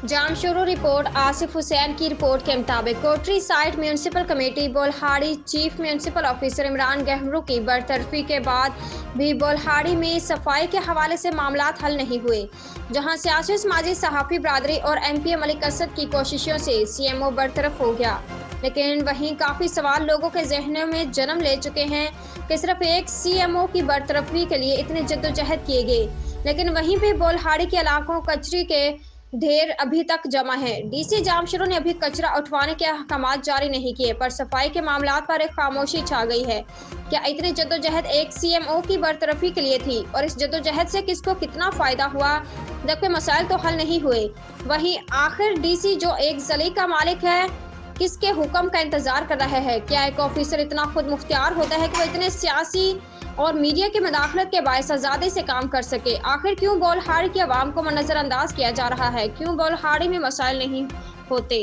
Jamshoro report. Asif Hussain की report के मुताबिक कोटरी साइट म्यूनसिपल कमेटी बोलहाड़ी चीफ म्यूनसिपल ऑफिसर इमरान गहमरू की बरतरफी के बाद भी बोलहाड़ी में सफाई के हवाले से मामलात हल नहीं हुए। जहां सियासी समाजी सहाफ़ी बरादरी और MP मलिक असद की कोशिशों से CMO बरतरफ हो गया, लेकिन वहीं काफ़ी सवाल लोगों के जहनों में जन्म ले चुके हैं कि सिर्फ एक CMO की बरतरफी के लिए इतने जद्दोजहद किए गए, लेकिन वहीं पे बोलहाड़ी के इलाकों कचरे के ढेर अभी तक जमा है। DC जामशोरो ने अभी कचरा उठवाने के अहकामात जारी नहीं किए, पर सफाई के मामलात पर एक खामोशी छा गई है। क्या इतनी जद्दोजहद एक CMO की बरतरफी के लिए थी, और इस जद्दोजहद से किसको कितना फायदा हुआ, जबकि मसाइल तो हल नहीं हुए। वहीं आखिर DC जो एक जली का मालिक है, किसके हुक्म का इंतजार कर रहा है? क्या एक ऑफिसर इतना खुद मुख्तियार होता है कि वो इतने सियासी और मीडिया की मदाखलत के बायस आज़ादी से काम कर सके? आखिर क्यों बोलहाड़ी की आवाम को नजरअंदाज किया जा रहा है? क्यों बोलहाड़ी में मसाइल नहीं होते?